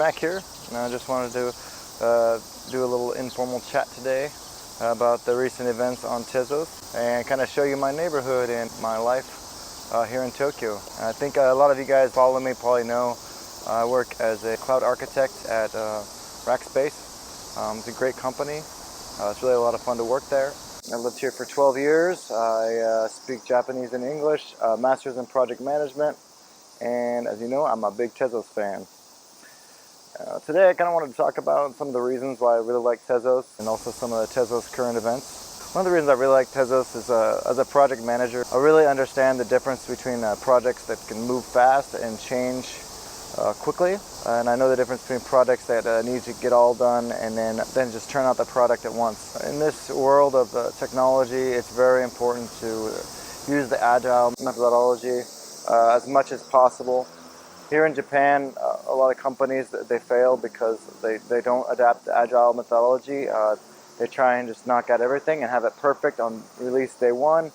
Mac here, and I just wanted to do a little informal chat today about the recent events on Tezos and kind of show you my neighborhood and my life here in Tokyo. I think a lot of you guys follow me probably know I work as a cloud architect at Rackspace. It's a great company. It's really a lot of fun to work there. I lived here for 12 years. I speak Japanese and English, master's in project management, and as you know, I'm a big Tezos fan. Today I kind of wanted to talk about some of the reasons why I really like Tezos and also some of the Tezos current events. One of the reasons I really like Tezos is as a project manager, I really understand the difference between projects that can move fast and change quickly, and I know the difference between projects that need to get all done and then just turn out the product at once. In this world of technology, it's very important to use the agile methodology as much as possible. Here in Japan, a lot of companies, they fail because they don't adapt the agile methodology. They try and just knock out everything and have it perfect on release day one,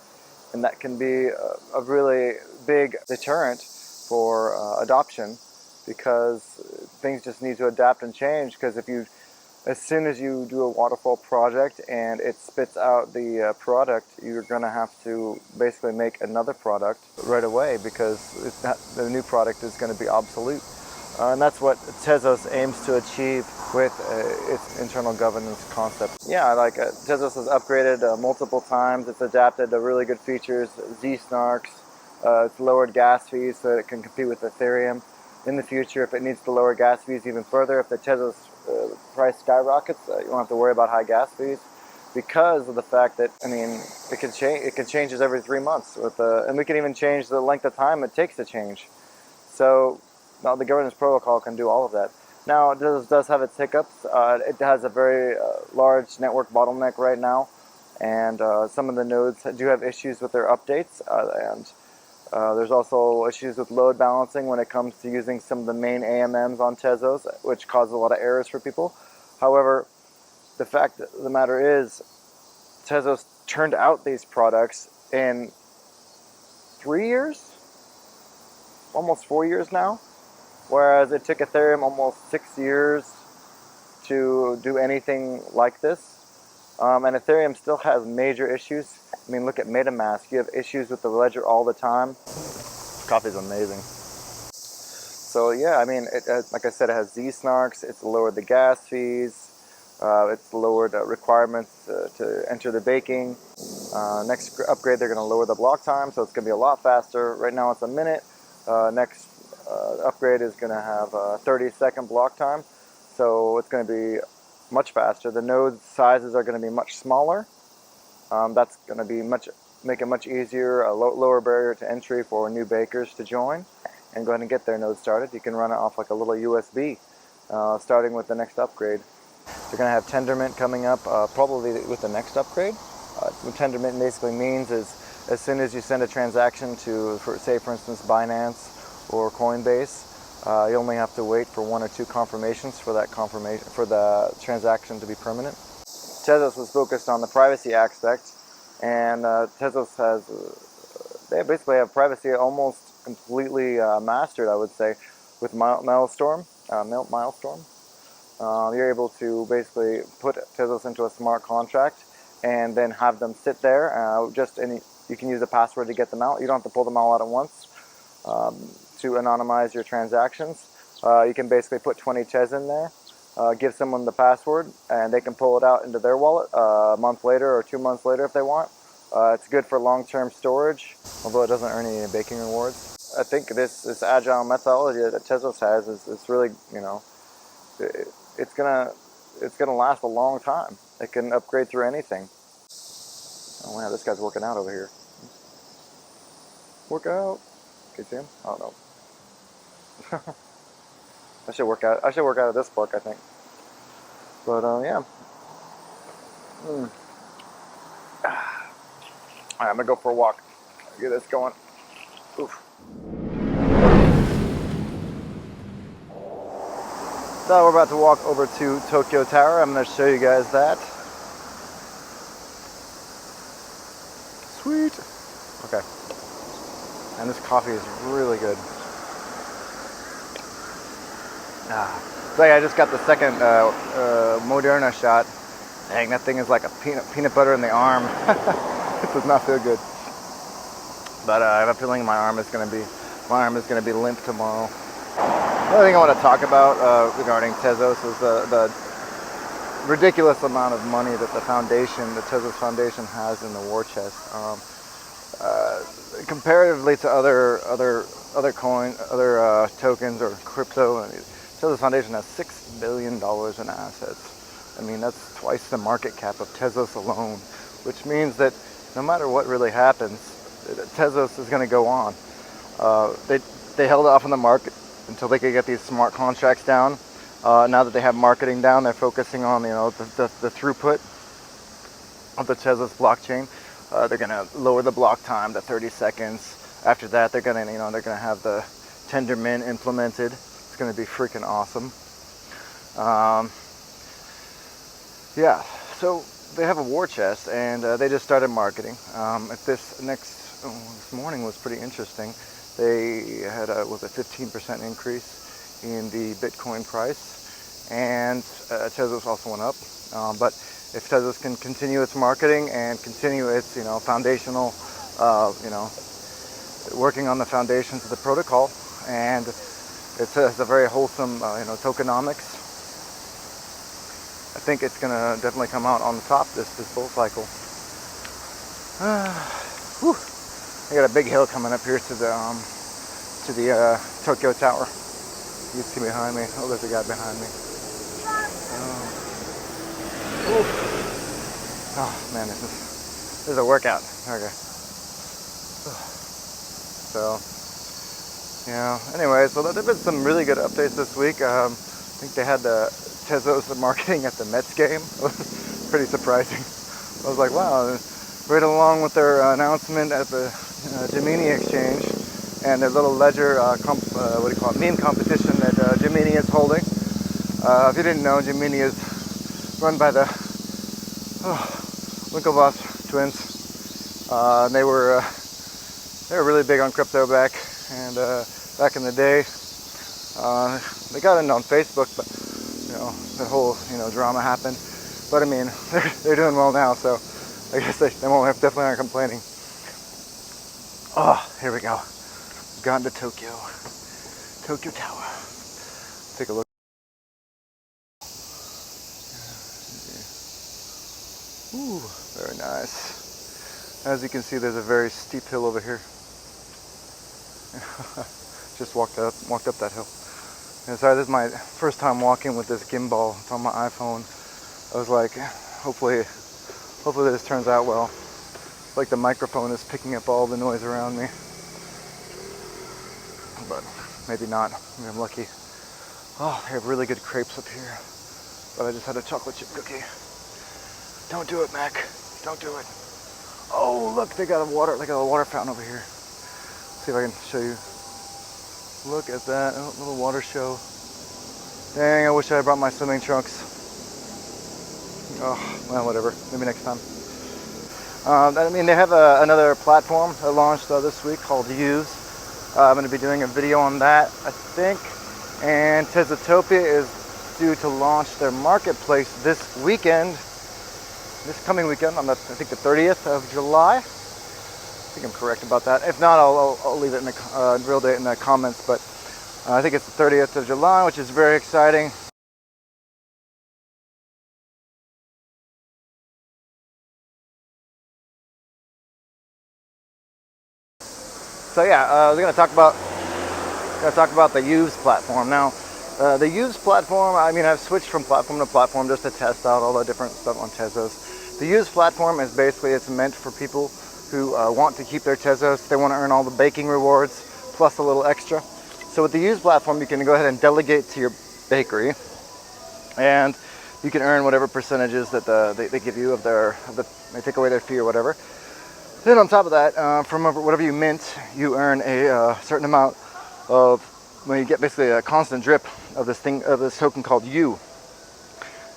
and that can be a really big deterrent for adoption, because things just need to adapt and change. Because as soon as you do a waterfall project and it spits out the product, you're going to have to basically make another product right away, because the new product is going to be obsolete. And that's what Tezos aims to achieve with its internal governance concept. Yeah, like Tezos has upgraded multiple times. It's adapted to really good features, Z-snarks. It's lowered gas fees so that it can compete with Ethereum. In the future, if it needs to lower gas fees even further, if the Tezos price skyrockets, you won't have to worry about high gas fees, because of the fact that, I mean, it can change every 3 months, and we can even change the length of time it takes to change. So now the governance protocol can do all of that. Now, it does have its hiccups. It has a very large network bottleneck right now, and some of the nodes do have issues with their updates, and there's also issues with load balancing when it comes to using some of the main AMMs on Tezos, which causes a lot of errors for people. However, the fact of the matter is, Tezos turned out these products in 3 years? Almost 4 years now? Whereas it took Ethereum almost 6 years to do anything like this. And Ethereum still has major issues. I mean, look at MetaMask. You have issues with the ledger all the time. Coffee's amazing. So yeah, I mean, like I said, it has Z-snarks. It's lowered the gas fees. It's lowered requirements to enter the baking. Next upgrade, they're going to lower the block time, so it's going to be a lot faster. Right now it's a minute. Next upgrade is going to have a 30-second block time, so it's going to be much faster. The node sizes are going to be much smaller. That's going to make it much easier, a lower barrier to entry for new bakers to join and go ahead and get their node started. You can run it off like a little USB, starting with the next upgrade. They're going to have Tendermint coming up probably with the next upgrade. What Tendermint basically means is, as soon as you send a transaction to, say for instance, Binance or Coinbase, you only have to wait for 1 or 2 confirmations for the transaction to be permanent. Tezos was focused on the privacy aspect, and Tezos they basically have privacy almost completely mastered, I would say, with Maelstrom. You're able to basically put Tezos into a smart contract and then have them sit there. You can use a password to get them out. You don't have to pull them all out at once. To anonymize your transactions, you can basically put 20 Tez in there, give someone the password, and they can pull it out into their wallet a month later or 2 months later if they want. It's good for long-term storage, although it doesn't earn any baking rewards. I think this agile methodology that Tezos has is really, you know, it's gonna last a long time. It can upgrade through anything. Oh yeah, this guy's working out over here. Work out. Can you see him? Oh no. I should work out at this park, I think. But yeah. Alright, I'm gonna go for a walk. Get this going. Oof. So we're about to walk over to Tokyo Tower. I'm gonna show you guys that. Sweet. Okay. And this coffee is really good. So yeah, I just got the second Moderna shot. Dang, that thing is like a peanut butter in the arm. It does not feel good. But I have a feeling my arm is gonna be limp tomorrow. Another thing I want to talk about regarding Tezos is the ridiculous amount of money that the Tezos Foundation, has in the war chest. Comparatively to other tokens or crypto, Tezos Foundation has $6 billion in assets. I mean, that's twice the market cap of Tezos alone, which means that no matter what really happens, Tezos is going to go on. They held off on the market until they could get these smart contracts down. Now that they have marketing down, they're focusing on the throughput of the Tezos blockchain. They're gonna lower the block time to 30 seconds. After that, they're gonna have the tender mint implemented. It's gonna be freaking awesome. Yeah, so they have a war chest, and they just started marketing. This morning was pretty interesting. They had a 15% increase in the Bitcoin price, and Tezos also went up. But if Tezos can continue its marketing and continue its foundational, working on the foundations of the protocol, and it has a very wholesome tokenomics, I think it's gonna definitely come out on the top this bull cycle. Whew. I got a big hill coming up here to the Tokyo Tower. You see behind me. Oh, there's a guy behind me. Oh man, this is a workout. Okay. So yeah. Anyway, so there've been some really good updates this week. I think they had the Tezos marketing at the Mets game. It was pretty surprising. I was like, wow. Right along with their announcement at the Gemini exchange and their little ledger meme competition that Gemini is holding. If you didn't know, Gemini is run by the Winklevoss twins. And they were really big on crypto back in the day. They got in on Facebook, but the whole drama happened. But I mean, they're doing well now, so I guess they definitely aren't complaining. Oh, here we go. We've gotten to Tokyo Tower. Take a look. Ooh, very nice. As you can see, there's a very steep hill over here. Just walked up that hill. And sorry, this is my first time walking with this gimbal. It's on my iPhone. I was like, hopefully this turns out well. Like the microphone is picking up all the noise around me. But maybe not. Maybe I'm lucky. Oh, they have really good crepes up here. But I just had a chocolate chip cookie. Don't do it, Mac. Don't do it. Oh, look, they got a water fountain over here. Let's see if I can show you. Look at that little water show. Dang, I wish I had brought my swimming trunks. Oh, well, whatever. Maybe next time. I mean, they have another platform that launched this week called Use. I'm going to be doing a video on that, I think. And Tezotopia is due to launch their marketplace this coming weekend, on I think the 30th of July. I think I'm correct about that. If not, I'll leave it in the real date in the comments. But I think it's the 30th of July, which is very exciting. So yeah, we're going to talk about the Use platform. Now, the Use platform, I mean, I've switched from platform to platform just to test out all the different stuff on Tezos. The Use platform is basically, it's meant for people who want to keep their Tezos. They want to earn all the baking rewards plus a little extra. So with the Use platform, you can go ahead and delegate to your bakery, and you can earn whatever percentages that they give you they take away their fee or whatever. Then on top of that, from whatever you mint, you earn a certain amount of, when you get basically a constant drip of this token called U.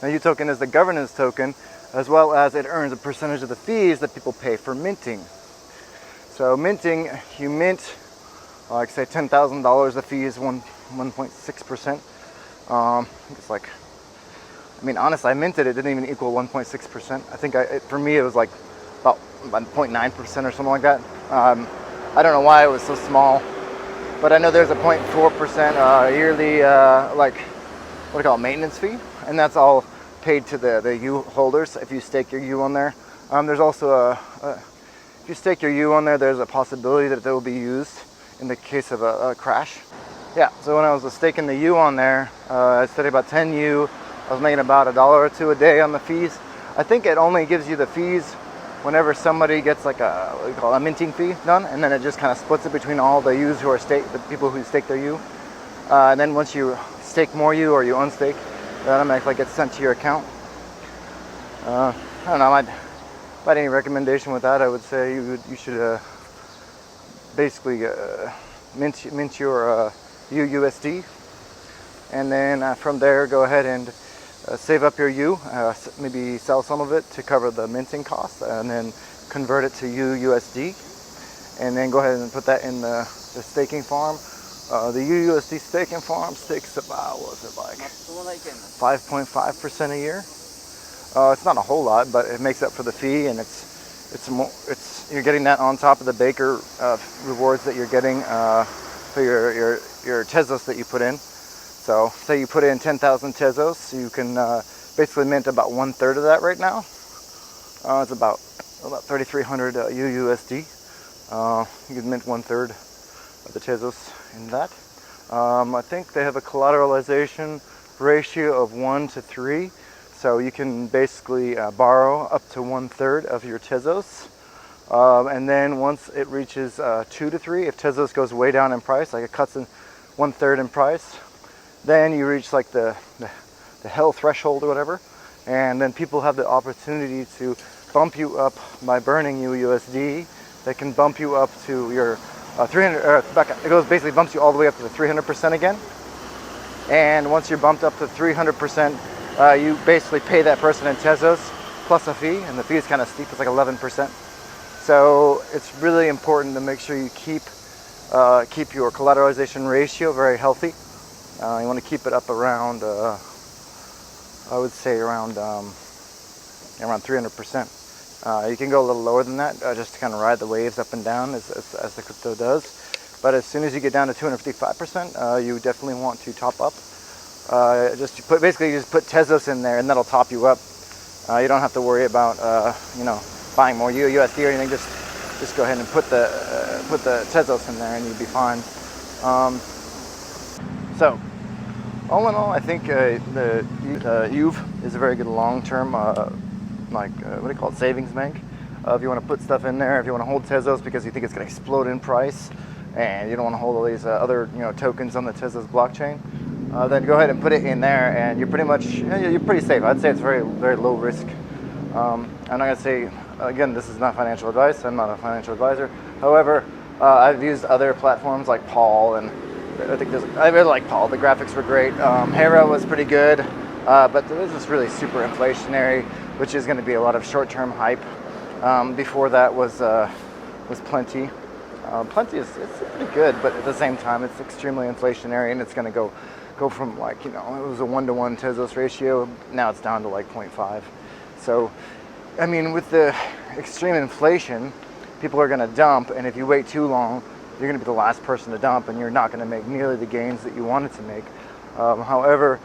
Now, U token is the governance token, as well as it earns a percentage of the fees that people pay for minting. So minting, you mint, like say $10,000, the fee is 1.6%. It's like, I mean, honestly, I minted it didn't even equal 1.6%. I think for me it was like about 0.9% or something like that. I don't know why it was so small, but I know there's a 0.4% yearly like what do you call it, maintenance fee, and that's all paid to the U holders if you stake your U on there. There's also if you stake your U on there, there's a possibility that they will be used in the case of a crash. Yeah, so when I was staking the U on there, I studied about 10 U. I was making about $1 or $2 a day on the fees. I think it only gives you the fees whenever somebody gets like what do you call it, a minting fee done, and then it just kind of splits it between all the U's who are the people who stake their U. And then once you stake more U or you unstake, that automatically gets sent to your account. I don't know. If I had any recommendation with that, I would say you should basically mint your UUSD, and then from there go ahead and save up your U, maybe sell some of it to cover the minting costs, and then convert it to UUSD, and then go ahead and put that in the staking farm. The UUSD staking farm stakes about, what was it, like 5.5% a year. It's not a whole lot, but it makes up for the fee, and you're getting that on top of the Baker rewards that you're getting for your Tezos that you put in. So say you put in 10,000 Tezos, you can basically mint about 1/3 of that right now. It's about 3,300 UUSD. You can mint 1/3 of the Tezos in that. I think they have a collateralization ratio of 1 to 3. So you can basically borrow up to 1/3 of your Tezos. And then once it reaches 2 to 3, if Tezos goes way down in price, like it cuts in 1/3 in price, then you reach like the hell threshold or whatever. And then people have the opportunity to bump you up by burning UUSD. They can bump you up to your 300, it basically bumps you all the way up to the 300% again. And once you're bumped up to 300%, you basically pay that person in Tezos plus a fee, and the fee is kind of steep. It's like 11%. So it's really important to make sure you keep your collateralization ratio very healthy. You want to keep it up around, I would say around 300%. You can go a little lower than that, just to kind of ride the waves up and down as the crypto does. But as soon as you get down to 255%, you definitely want to top up. Just put Tezos in there, and that'll top you up. You don't have to worry about buying more USD or anything. Just go ahead and put the Tezos in there, and you'll be fine. So all in all, I think the UV is a very good long-term what do you call it, savings bank. If you want to put stuff in there, if you want to hold Tezos because you think it's going to explode in price, and you don't want to hold all these other tokens on the Tezos blockchain, then go ahead and put it in there, and you're pretty safe. I'd say it's very, very low risk. I'm not going to say, again, this is not financial advice. I'm not a financial advisor. However, I've used other platforms like Paul, and I really like Paul. The graphics were great. Hera was pretty good, but this is really super inflationary, which is going to be a lot of short-term hype. Before that was Plenty. Plenty it's pretty good, but at the same time, it's extremely inflationary, and it's going to go from it was a 1-to-1 Tezos ratio. Now it's down to like 0.5. So, I mean, with the extreme inflation, people are going to dump, and if you wait too long, you're going to be the last person to dump, and you're not going to make nearly the gains that you wanted to make. However,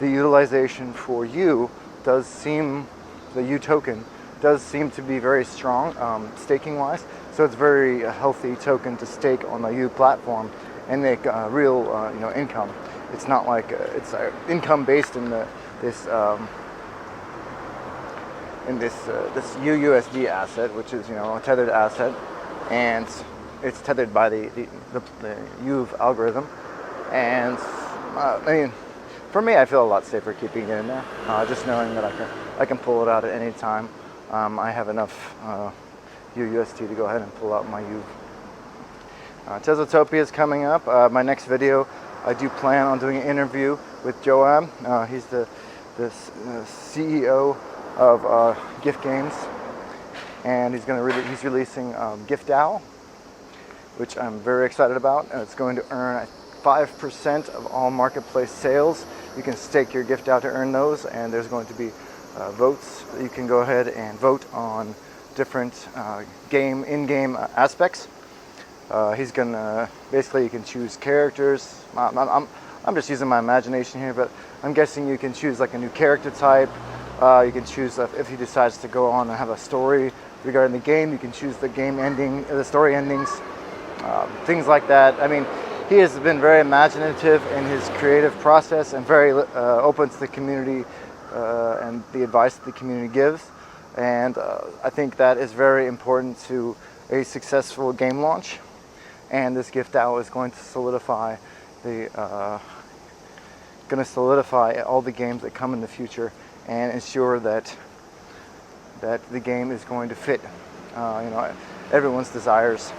the utilization for U the U token does seem to be very strong staking-wise. So it's very healthy token to stake on the U platform and make real income. It's not like it's income based in this UUSD asset, which is a tethered asset, and it's tethered by the UV algorithm. And I mean, for me, I feel a lot safer keeping it in there, just knowing that I can pull it out at any time. I have enough UUSD to go ahead and pull out my U. Tezotopia is coming up. My next video, I do plan on doing an interview with Joab. He's the CEO of Gift Games, and he's releasing Gift Owl, which I'm very excited about. It's going to earn 5% of all marketplace sales You can stake your gift out to earn those, and there's going to be votes. You can go ahead and vote on different in-game aspects. He's gonna basically, you can choose characters. I'm just using my imagination here, but I'm guessing you can choose like a new character type. You can choose if he decides to go on and have a story regarding the game. You can choose the game ending, the story endings, things like that. I mean, he has been very imaginative in his creative process and very open to the community and the advice that the community gives. And I think that is very important to a successful game launch. And this gift DAO is going to solidify all the games that come in the future and ensure that the game is going to fit everyone's desires.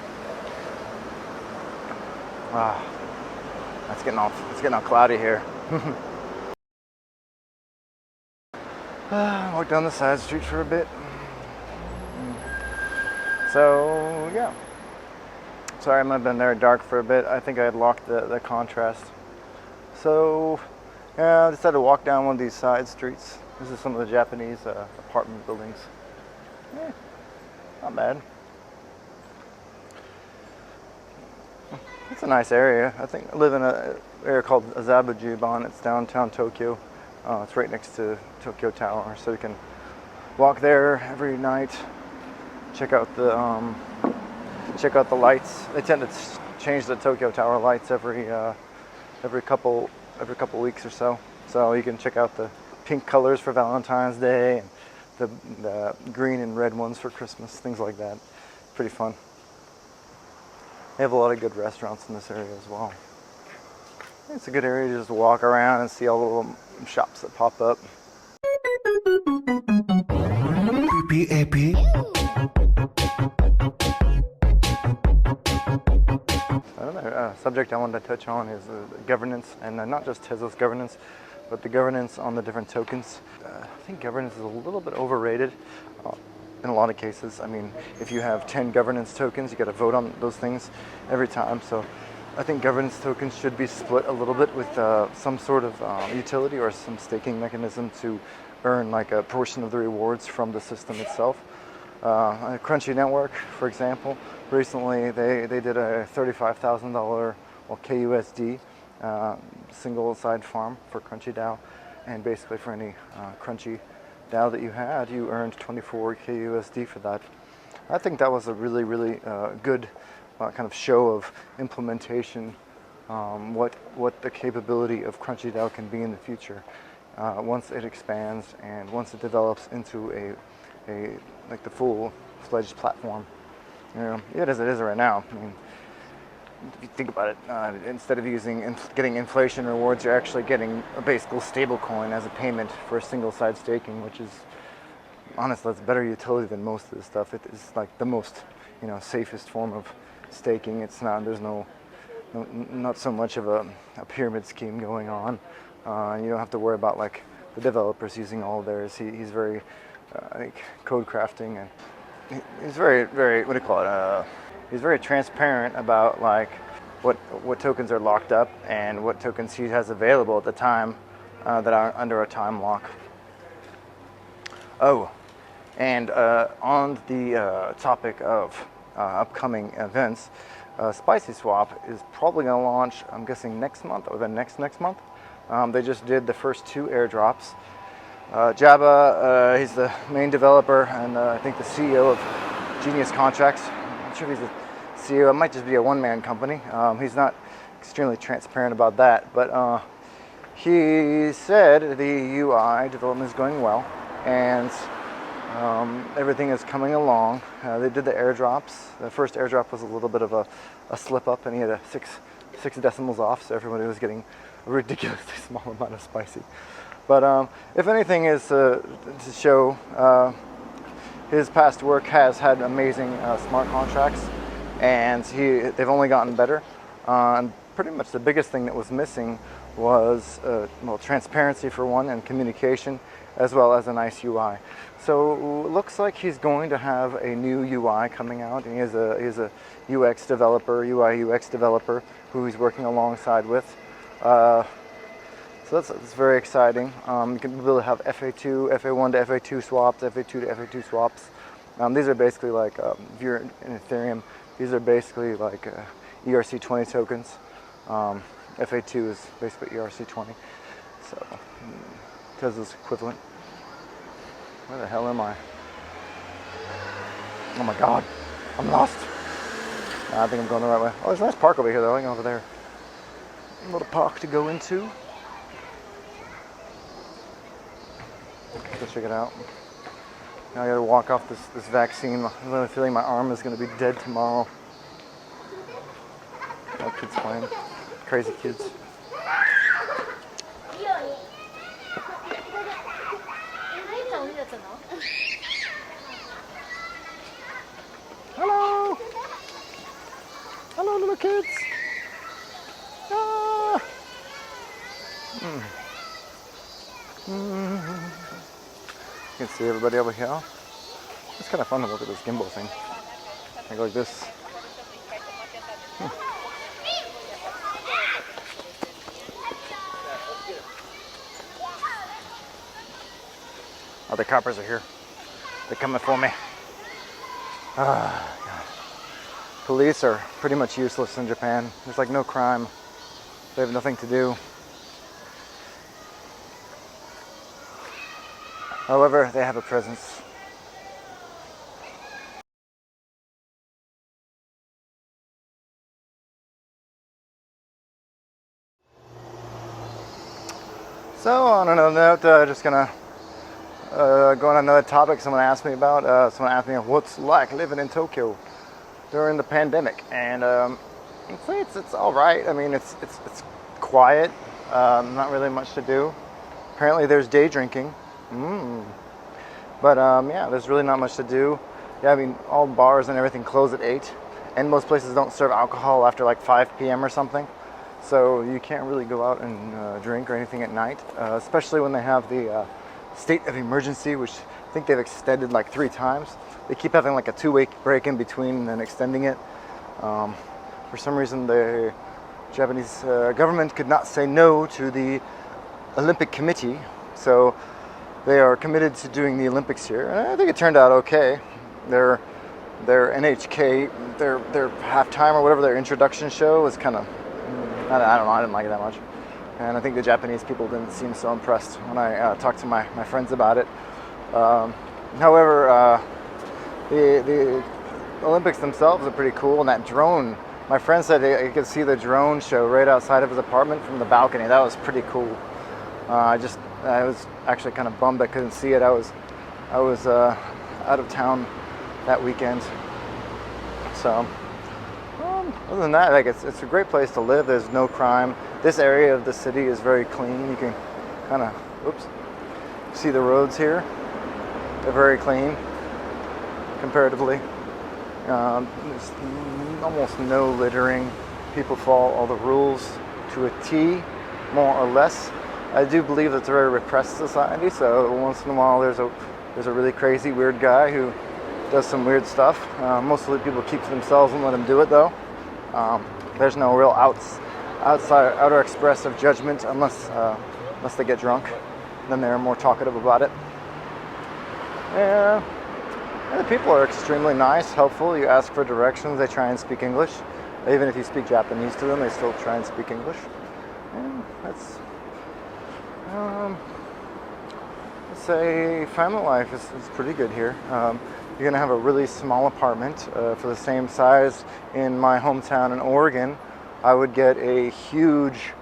Wow, it's getting all cloudy here. Walk down the side street for a bit. So yeah, sorry I might have been there dark for a bit. I think I had locked the contrast. So yeah, I decided to walk down one of these side streets. This is some of the Japanese apartment buildings. Yeah, not bad. It's a nice area. I think I live in an area called Azabujuban. It's downtown Tokyo. It's right next to Tokyo Tower, so you can walk there every night. Check out the lights. They tend to change the Tokyo Tower lights every couple weeks or so. So you can check out the pink colors for Valentine's Day and the green and red ones for Christmas, things like that. Pretty fun. They have a lot of good restaurants in this area as well. It's a good area to just walk around and see all the little shops that pop up. Another subject I wanted to touch on is governance, and not just Tezos governance, but the governance on the different tokens. I think governance is a little bit overrated in a lot of cases. I mean, if you have 10 governance tokens, you got to vote on those things every time. So I think governance tokens should be split a little bit with some sort of utility or some staking mechanism to earn like a portion of the rewards from the system itself. Crunchy Network, for example, recently they did a $35,000 KUSD single side farm for Crunchy DAO, and basically for any Crunchy DAO that you had, you earned 24 KUSD for that. I think that was a really, really good kind of show of implementation, what the capability of Crunchy DAO can be in the future once it expands and once it develops into like the full-fledged platform. It is right now. I mean, if you think about it, instead of getting inflation rewards, you're actually getting a basic stable coin as a payment for single-side staking, which is, honestly, that's better utility than most of this stuff. It is like the most, safest form of staking. It's not, there's not so much of a pyramid scheme going on. You don't have to worry about like the developers using all of theirs. He's very code crafting, and he's very, very, what do you call it? He's very transparent about like what tokens are locked up and what tokens he has available at the time that are under a time lock. Oh, and on the topic of upcoming events, Spicy Swap is probably going to launch, I'm guessing next month or the next month. They just did the first 2 airdrops. Jabba, he's the main developer and I think the CEO of Genius Contracts. I'm not sure if he's the CEO. It might just be a one-man company. He's not extremely transparent about that, but he said the UI development is going well and everything is coming along. They did the airdrops. The first airdrop was a little bit of a slip up, and he had a six decimals off, so everybody was getting a ridiculously small amount of spicy. But if anything is to show, his past work has had amazing smart contracts, and they've only gotten better. And pretty much the biggest thing that was missing was transparency for one, and communication, as well as a nice UI. So it looks like he's going to have a new UI coming out, and he is a UX developer, UI UX developer, who he's working alongside with. So that's very exciting. You can be able to have FA2, FA1 to FA2 swaps, FA2 to FA2 swaps. These are basically like, if you're in Ethereum, these are basically like ERC20 tokens. FA2 is basically ERC20. So, Tezos equivalent. Where the hell am I? Oh my god, I'm lost. I think I'm going the right way. Oh, there's a nice park over here though, I can go over there. A little park to go into. Go check it out. Now I gotta walk off this vaccine. I'm really feeling my arm is gonna be dead tomorrow. Oh, kids playing. Crazy kids. Hello! Hello, little kids! Ah. You can see everybody over here. It's kind of fun to look at this gimbal thing. I go like this. Oh, the coppers are here. They're coming for me. God. Police are pretty much useless in Japan. There's like no crime. They have nothing to do. However, they have a presence. So on another note, just gonna go on another topic someone asked me about. Someone asked me what's like living in Tokyo during the pandemic, and it's all right. I mean, it's quiet. Not really much to do. Apparently, there's day drinking. But yeah, there's really not much to do. Yeah, I mean, all bars and everything close at 8, and most places don't serve alcohol after like 5 p.m. or something. So you can't really go out and drink or anything at night, especially when they have the state of emergency, which I think they've extended like 3 times. They keep having like a 2-week break in between and then extending it. For some reason, the Japanese government could not say no to the Olympic Committee, so they are committed to doing the Olympics here. And I think it turned out okay. Their NHK, their halftime or whatever, their introduction show was kind of, I don't know, I didn't like it that much. And I think the Japanese people didn't seem so impressed when I talked to my friends about it. However, the Olympics themselves are pretty cool, and that drone, my friend said he could see the drone show right outside of his apartment from the balcony. That was pretty cool. I was actually kind of bummed I couldn't see it. I was out of town that weekend. So other than that, like it's a great place to live. There's no crime. This area of the city is very clean. You can kind of see the roads here. They're very clean comparatively. There's almost no littering. People follow all the rules to a T, more or less. I do believe it's a very repressed society, so once in a while there's a really crazy, weird guy who does some weird stuff. Most of the people keep to themselves and let them do it, though. There's no real outer expressive judgment unless they get drunk. Then they're more talkative about it. And the people are extremely nice, helpful. You ask for directions, they try and speak English. Even if you speak Japanese to them, they still try and speak English. And that's, let's say, family life is pretty good here. You're gonna have a really small apartment for the same size in my hometown in Oregon. I would get a huge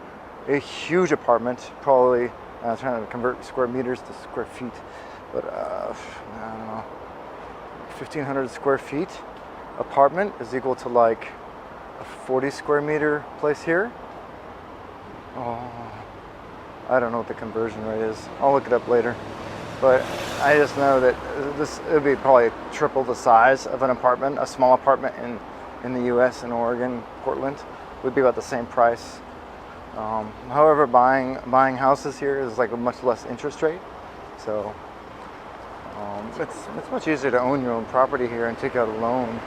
apartment, probably. I'm trying to convert square meters to square feet, but I don't know, 1,500 square feet apartment is equal to like a 40 square meter place here. Oh, I don't know what the conversion rate is. I'll look it up later. But I just know that it would be probably triple the size of an apartment. A small apartment in the U.S. in Oregon, Portland, would be about the same price. However, buying houses here is like a much less interest rate. So it's much easier to own your own property here and take out a loan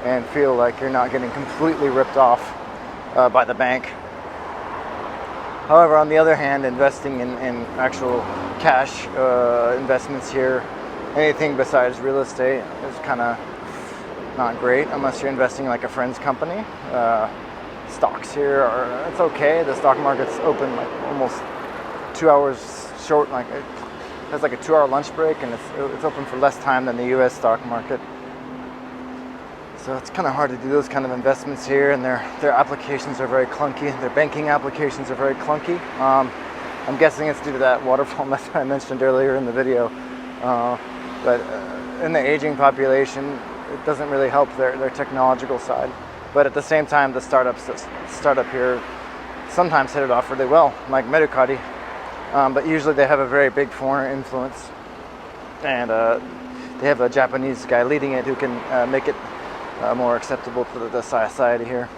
and feel like you're not getting completely ripped off by the bank. However, on the other hand, investing in actual cash investments here, anything besides real estate, is kind of not great unless you're investing in like a friend's company. Stocks here are, it's okay. The stock market's open like almost 2 hours short. Like it has like a 2-hour lunch break, and it's open for less time than the U.S. stock market. So it's kind of hard to do those kind of investments here, and their applications are very clunky. Their banking applications are very clunky. I'm guessing it's due to that waterfall method I mentioned earlier in the video. But in the aging population, it doesn't really help their technological side. But at the same time, the startup here sometimes hit it off really well, like Medukati. But usually they have a very big foreign influence, and they have a Japanese guy leading it who can make it more acceptable to the society here.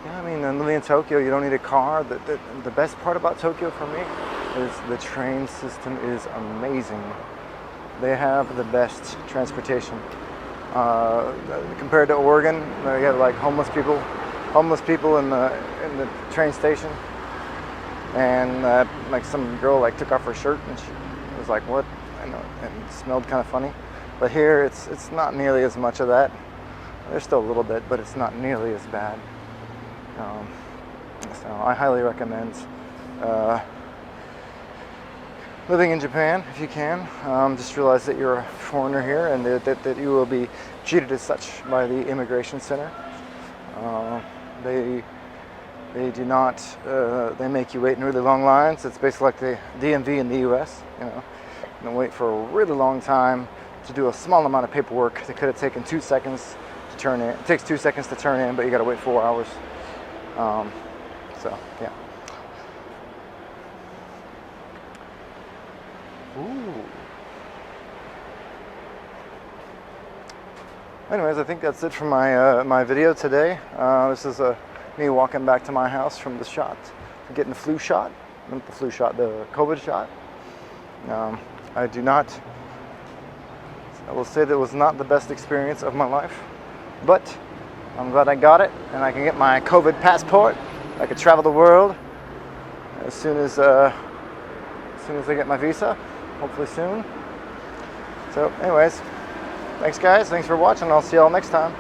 Yeah, I mean, living in Tokyo, you don't need a car. The best part about Tokyo for me is the train system is amazing. They have the best transportation. Compared to Oregon, you have like homeless people in the train station, and like some girl like took off her shirt, and she was like, "What?" And it smelled kind of funny. But here, it's not nearly as much of that. There's still a little bit, but it's not nearly as bad. So I highly recommend living in Japan if you can. Just realize that you're a foreigner here, and that you will be treated as such by the immigration center. They do not. They make you wait in really long lines. It's basically like the DMV in the U.S. You know, and wait for a really long time to do a small amount of paperwork that could have taken 2 seconds to turn in. It takes 2 seconds to turn in, but you got to wait 4 hours. So yeah. Ooh. Anyways, I think that's it for my my video today. This is me walking back to my house from the shot, getting the flu shot. Not the flu shot, the COVID shot. I will say that it was not the best experience of my life, but I'm glad I got it, and I can get my COVID passport. I can travel the world as soon as I get my visa, hopefully soon. So anyways, thanks guys, thanks for watching. I'll see y'all next time.